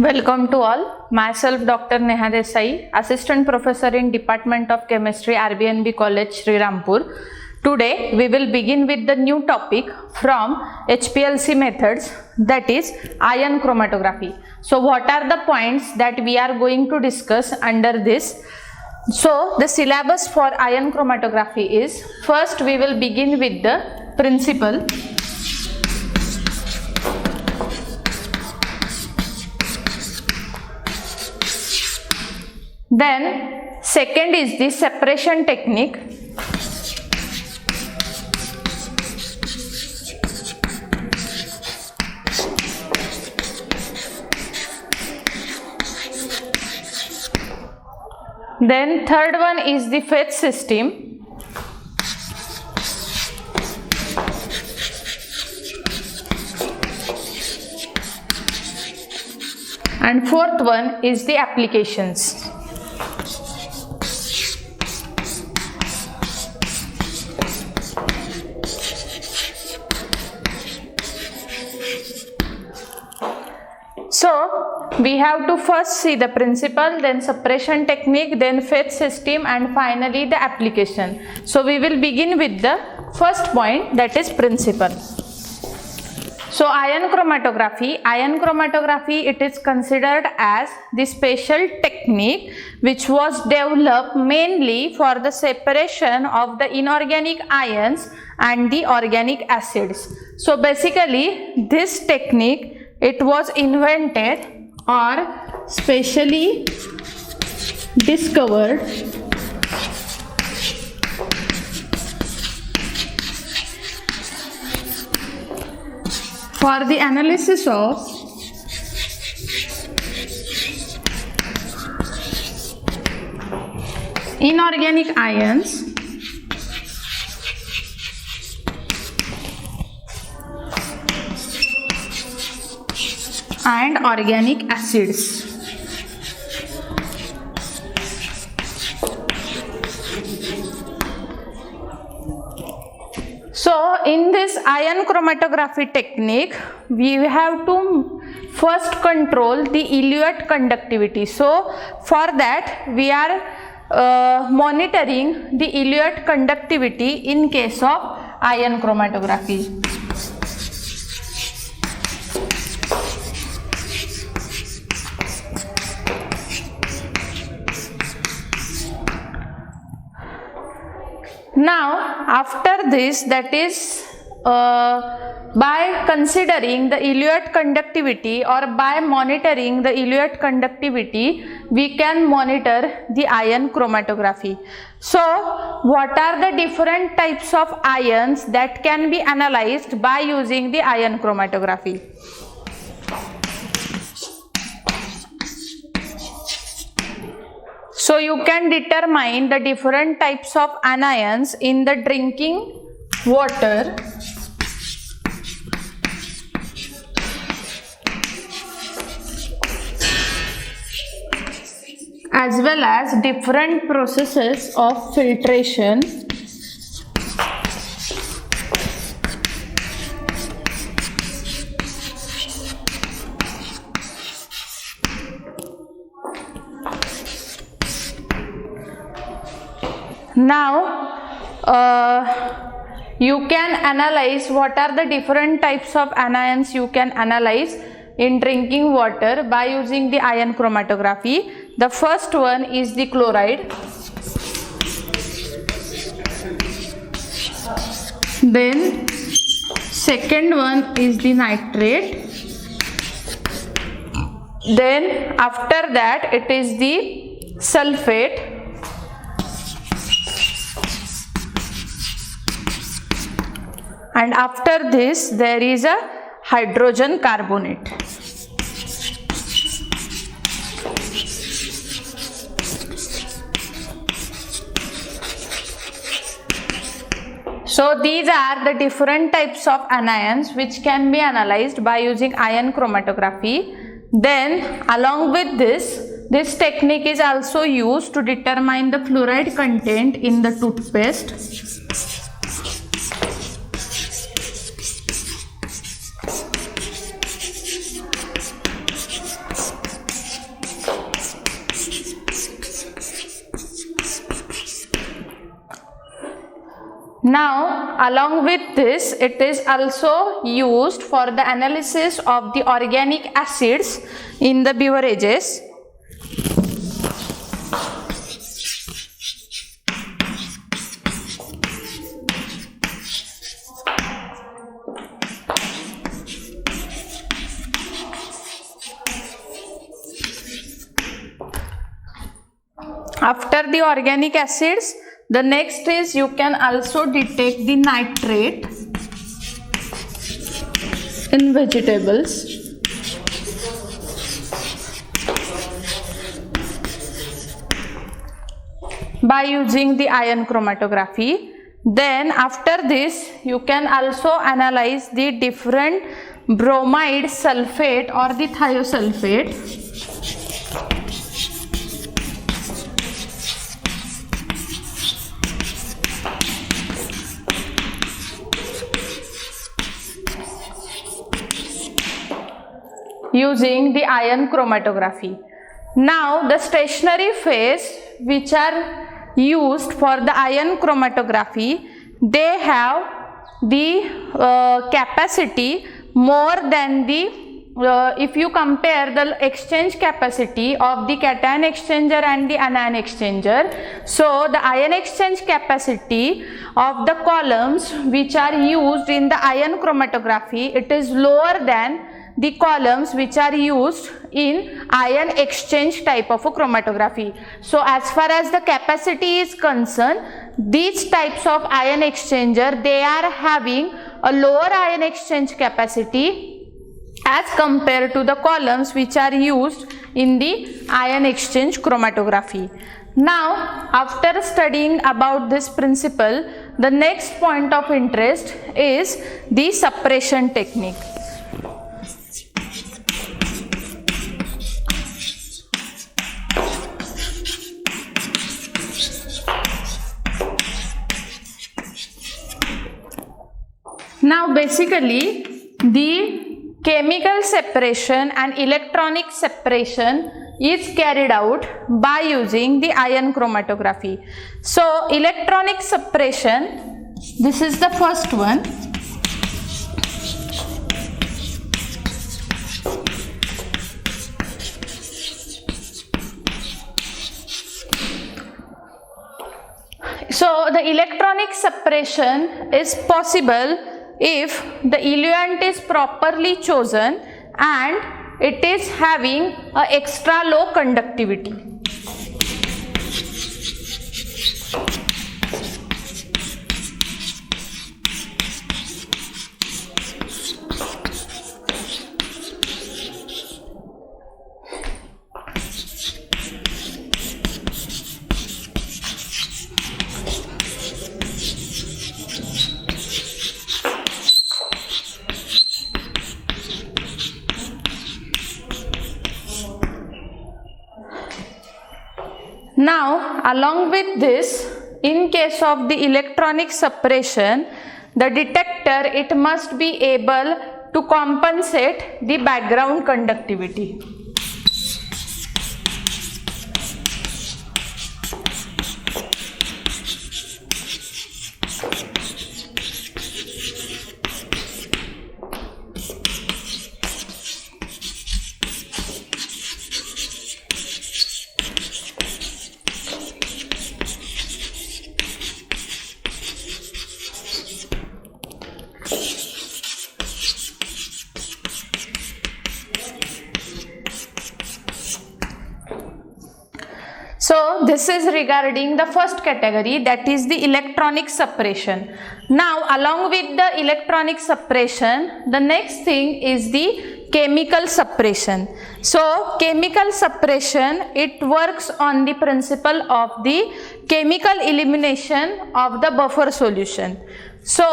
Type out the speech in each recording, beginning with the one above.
Welcome to all. Myself Dr. Neha Desai, Assistant Professor in Department of Chemistry, RBNB College, Sri Rampur. Today we will begin with the new topic from HPLC methods, that is ion chromatography. So what are the points that we are going to discuss under this? So the syllabus for ion chromatography is, first we will begin with the principle. Then second is the separation technique. Then third one is the phase system. And fourth one is the applications. So we have to first see the principle, then separation technique, then phase system, and finally the application. So we will begin with the first point, that is principle. So ion chromatography, it is considered as the special technique which was developed mainly for the separation of the inorganic ions and the organic acids. So basically this technique, it was invented or specially discovered for the analysis of inorganic ions and organic acids. So in this ion chromatography technique, we have to first control the eluate conductivity. So for that we are monitoring the eluate conductivity in case of ion chromatography. Now after this, that is by considering the eluate conductivity or by monitoring the eluate conductivity, we can monitor the ion chromatography. So what are the different types of ions that can be analyzed by using the ion chromatography? So you can determine the different types of anions in the drinking water as well as different processes of filtration Now you can analyze what are the different types of anions you can analyze in drinking water by using the ion chromatography. The first one is the chloride, then second one is the nitrate, then after that it is the sulfate, and after this there is a hydrogen carbonate. So these are the different types of anions which can be analyzed by using ion chromatography. Then along with this technique is also used to determine the fluoride content in the toothpaste. Now, along with this, it is also used for the analysis of the organic acids in the beverages. After the organic acids, the next is you can also detect the nitrate in vegetables. By using the ion chromatography. Then after this, you can also analyze the different bromide, sulfate or the thiosulfate. Using the ion chromatography. Now the stationary phase which are used for the ion chromatography, they have the capacity more than the if you compare the exchange capacity of the cation exchanger and the anion exchanger. So the ion exchange capacity of the columns which are used in the ion chromatography, it is lower than the columns which are used in ion exchange type of a chromatography. So as far as the capacity is concerned, these types of ion exchanger, they are having a lower ion exchange capacity as compared to the columns which are used in the ion exchange chromatography. Now, after studying about this principle, the next point of interest is the suppression technique. Now basically the chemical separation and electronic separation is carried out by using the ion chromatography. So electronic separation, this is the first one. So the electronic separation is possible if the eluent is properly chosen and it is having a extra low conductivity. Now, along with this, in case of the electronic separation, the detector, it must be able to compensate the background conductivity. So this is regarding the first category, that is the electronic separation. Now along with the electronic separation, the next thing is the chemical separation. So chemical separation, it works on the principle of the chemical elimination of the buffer solution. So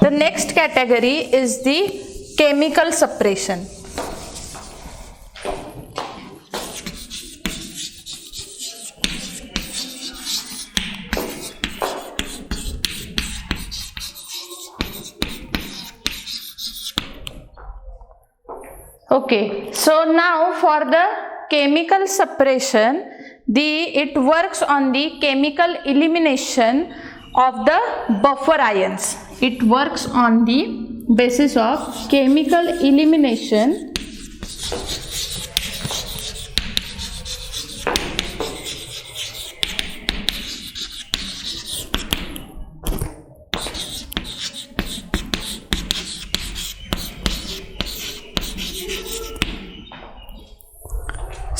the next category is the chemical separation. Okay, so now for the chemical separation, it works on the chemical elimination of the buffer ions. It works on the basis of chemical elimination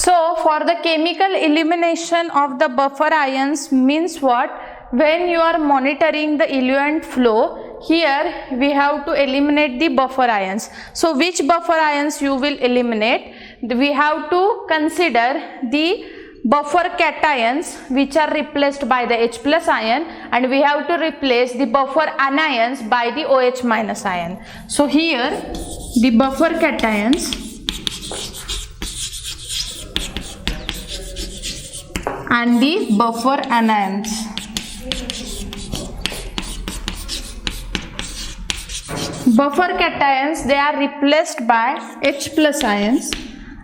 So for the chemical elimination of the buffer ions means what? When you are monitoring the eluent flow, here we have to eliminate the buffer ions. So which buffer ions you will eliminate? We have to consider the buffer cations which are replaced by the H plus ion, and we have to replace the buffer anions by the OH minus ion. So here the buffer cations and the buffer anions. Buffer cations, they are replaced by H plus ions,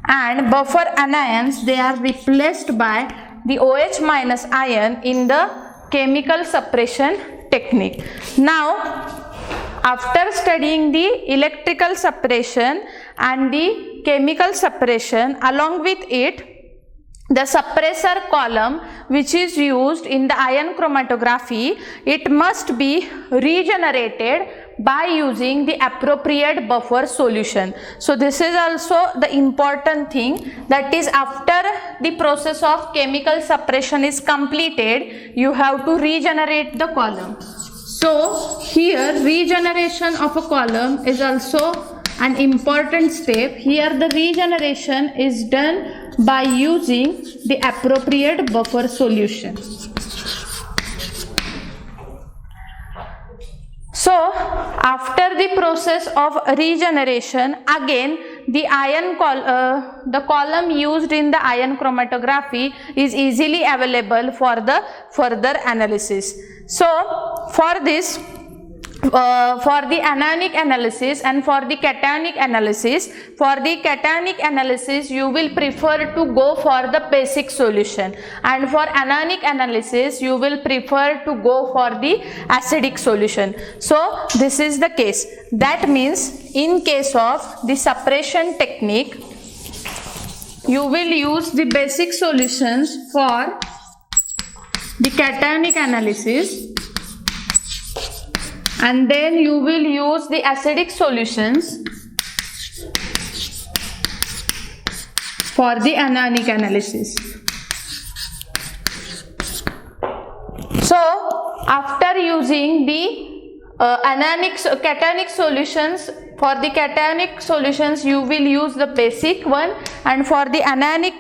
and buffer anions, they are replaced by the OH minus ion in the chemical separation technique. Now, after studying the electrical separation and the chemical separation, along with it, the suppressor column which is used in the ion chromatography, it must be regenerated by using the appropriate buffer solution. So this is also the important thing, that is after the process of chemical separation is completed, you have to regenerate the column. So here regeneration of a column is also an important step. Here the regeneration is done by using the appropriate buffer solution. So after the process of regeneration, again the the column used in the ion chromatography is easily available for the further analysis. So for this, for the anionic analysis and for the cationic analysis, you will prefer to go for the basic solution, and for anionic analysis you will prefer to go for the acidic solution. So this is the case. That means in case of the separation technique, you will use the basic solutions for the cationic analysis, and then you will use the acidic solutions for the anionic analysis. So after using the cationic solutions, for the cationic solutions you will use the basic one, and for the anionic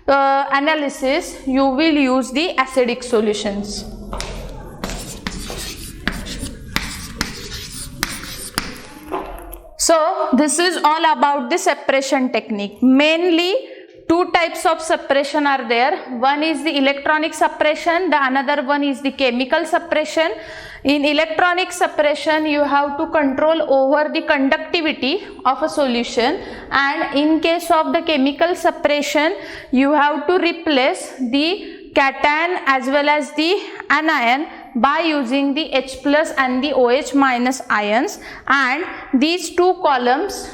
analysis you will use the acidic solutions. So this is all about the separation technique. Mainly two types of separation are there. One is the electronic separation, the another one is the chemical separation. In electronic separation, you have to control over the conductivity of a solution, and in case of the chemical separation, you have to replace the cation as well as the anion by using the H plus and the OH minus ions. And these two columns,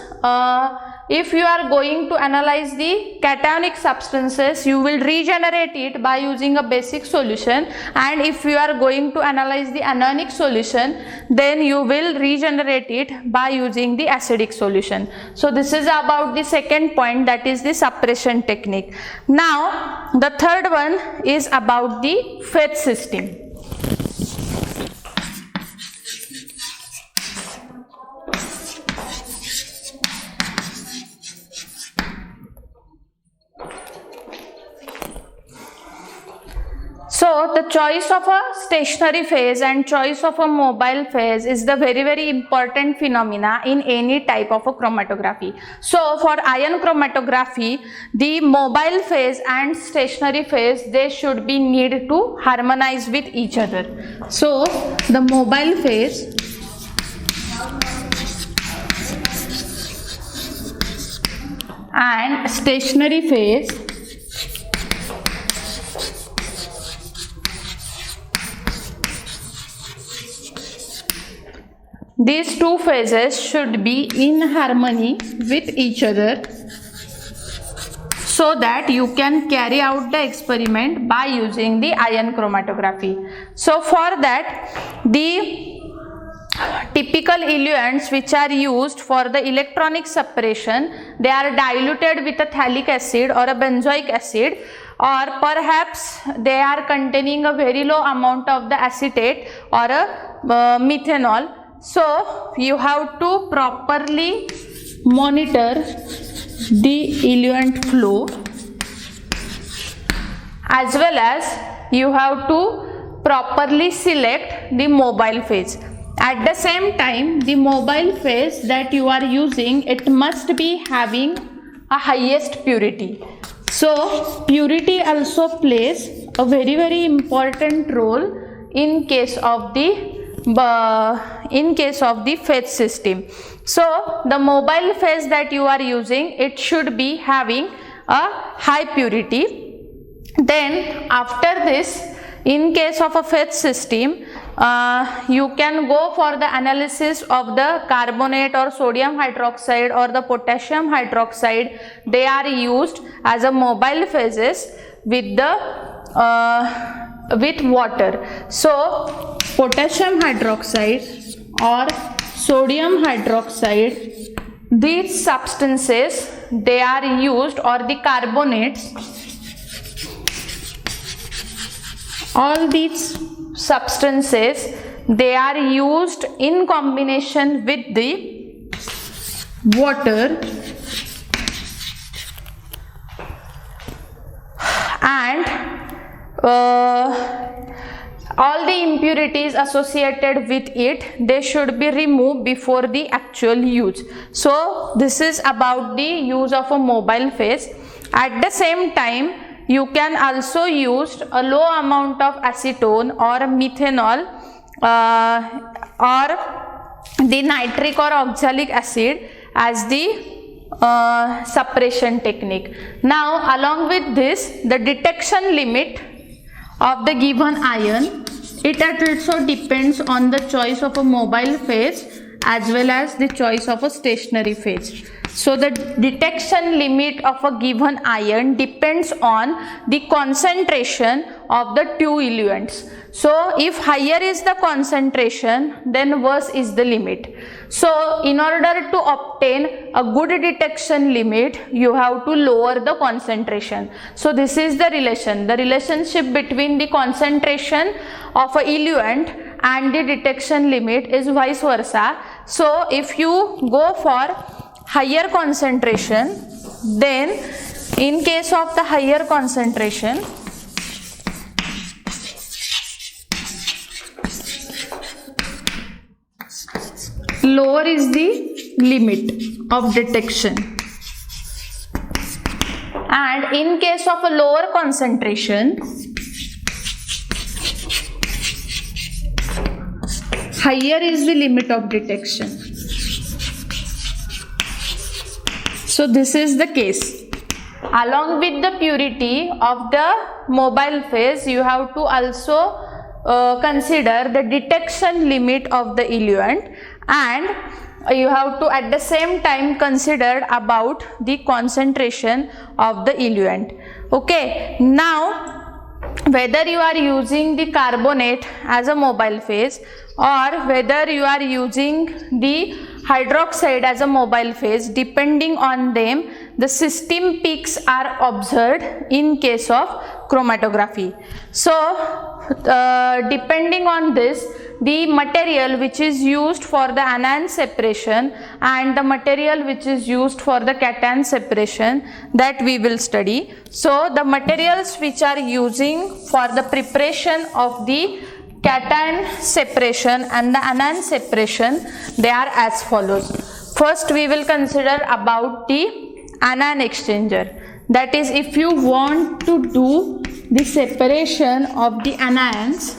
if you are going to analyze the cationic substances, you will regenerate it by using a basic solution, and if you are going to analyze the anionic solution, then you will regenerate it by using the acidic solution. So this is about the second point, that is the separation technique. Now the third one is about the phase system. So the choice of a stationary phase and choice of a mobile phase is the very important phenomena in any type of a chromatography. So for ion chromatography, the mobile phase and stationary phase, they should be need to harmonize with each other. So the mobile phase and stationary phase these two phases should be in harmony with each other, so that you can carry out the experiment by using the ion chromatography. So for that, the typical eluents which are used for the electronic separation, they are diluted with a phthalic acid or a benzoic acid, or perhaps they are containing a very low amount of the acetate or a methanol. So you have to properly monitor the eluent flow, as well as you have to properly select the mobile phase. At the same time, the mobile phase that you are using, it must be having a highest purity. So purity also plays a very important role in case of the phase system. So the mobile phase that you are using, it should be having a high purity. Then after this, in case of a phase system, you can go for the analysis of the carbonate or sodium hydroxide or the potassium hydroxide. They are used as a mobile phases with the with water. So potassium hydroxide or sodium hydroxide, these substances, they are used, or the carbonates, all these substances, they are used in combination with the water, and all the impurities associated with it, they should be removed before the actual use. So this is about the use of a mobile phase. At the same time, you can also use a low amount of acetone or methanol or the nitric or oxalic acid as the separation technique. Now along with this, the detection limit of the given ion, it also depends on the choice of a mobile phase as well as the choice of a stationary phase. So the detection limit of a given ion depends on the concentration of the two eluents. So if higher is the concentration, then worse is the limit. So in order to obtain a good detection limit, you have to lower the concentration. So this is the relationship between the concentration of a eluent and the detection limit is vice versa. So if you go for higher concentration, then in case of the higher concentration, lower is the limit of detection, and in case of a lower concentration, higher is the limit of detection. So this is the case. Along with the purity of the mobile phase, you have to also consider the detection limit of the eluent, and you have to at the same time consider about the concentration of the eluent. Okay, now whether you are using the carbonate as a mobile phase or whether you are using the hydroxide as a mobile phase, depending on them, the system peaks are observed in case of chromatography. So depending on this, the material which is used for the anion separation and the material which is used for the cation separation, that we will study. So the materials which are using for the preparation of the cation separation and the anion separation, they are as follows. First we will consider about the anion exchanger. That is, if you want to do the separation of the anions,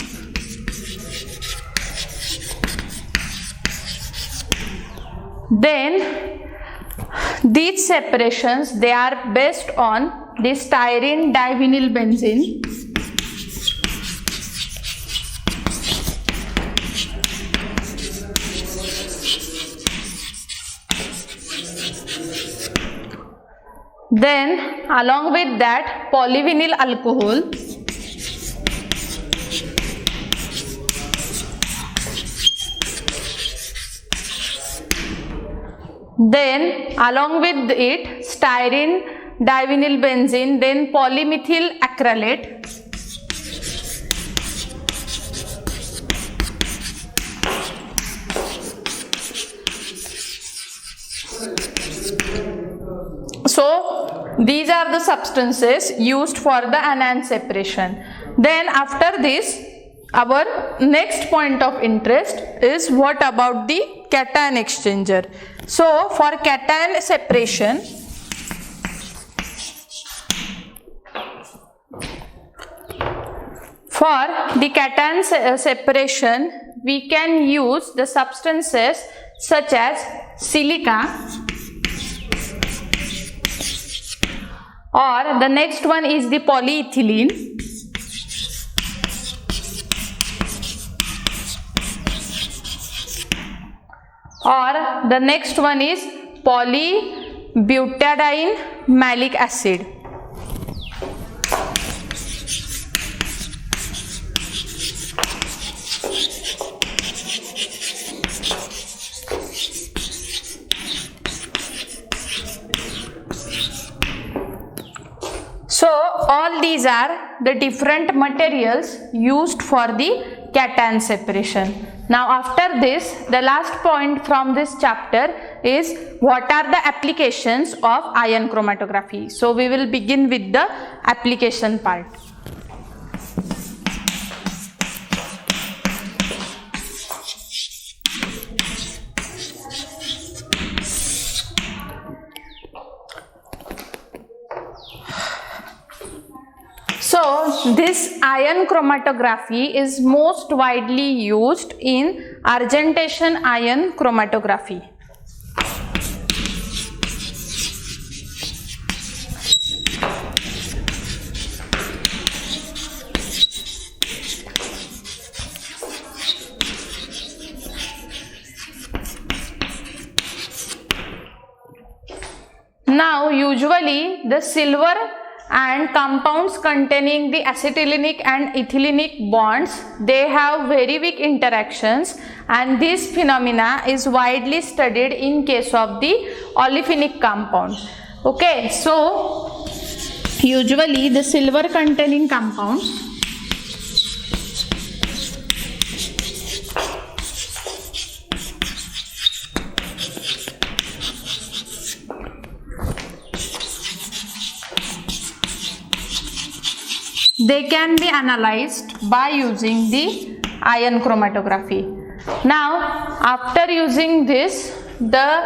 then these separations, they are based on the styrene divinyl benzene, then along with that polyvinyl alcohol, then along with it styrene divinyl benzene, then polymethyl acrylate, so these are the substances used for the anion separation. Then after this, our next point of interest is what about the cation exchanger. So for cation separation, we can use the substances such as silica, or the next one is the polyethylene, or the next one is polybutadiene malic acid. So all these are the different materials used for the cation separation. Now after this, the last point from this chapter is what are the applications of ion chromatography. So we will begin with the application part. So this ion chromatography is most widely used in argentation ion chromatography. Now usually the silver and compounds containing the acetylenic and ethylenic bonds, they have very weak interactions, and this phenomena is widely studied in case of the olefinic compound. Okay, so usually the silver containing compounds they can be analyzed by using the ion chromatography. Now after using this, the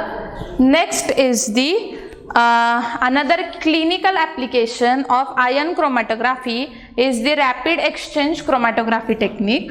next is the another clinical application of ion chromatography is the rapid exchange chromatography technique.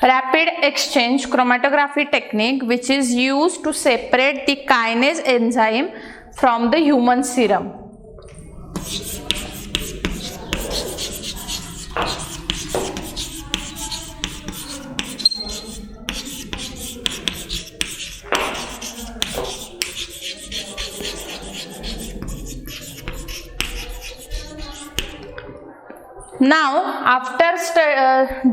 Rapid exchange chromatography technique, which is used to separate the kinase enzyme from the human serum. Now after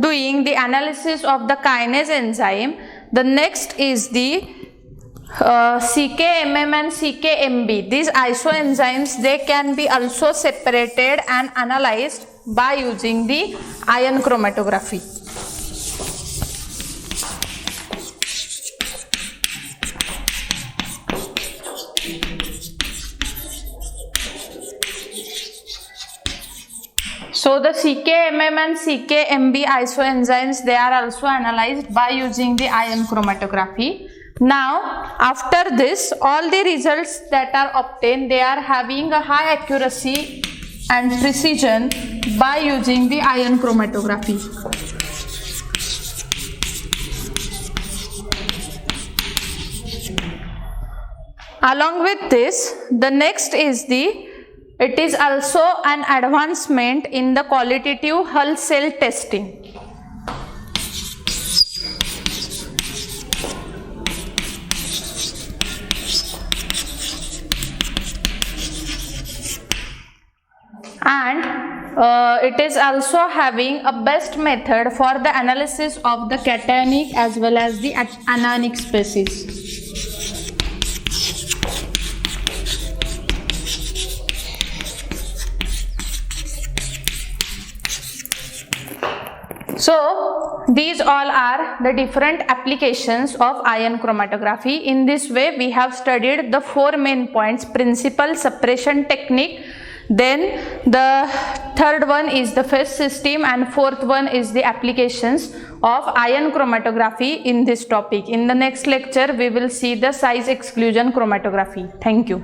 doing the analysis of the kinase enzyme, the next is the CKMM and CKMB. These isoenzymes, they can be also separated and analyzed by using the ion chromatography. So the CKMM and CKMB isoenzymes, they are also analyzed by using the ion chromatography. Now after this, all the results that are obtained, they are having a high accuracy and precision by using the ion chromatography. Along with this, the next is it is also an advancement in the qualitative Hull cell testing. And it is also having a best method for the analysis of the cationic as well as the anionic species. So these all are the different applications of ion chromatography. In this way we have studied the 4 main points: principle, suppression technique, then the third one is the phase system, and fourth one is the applications of ion chromatography in this topic. In the next lecture we will see the size exclusion chromatography. Thank you.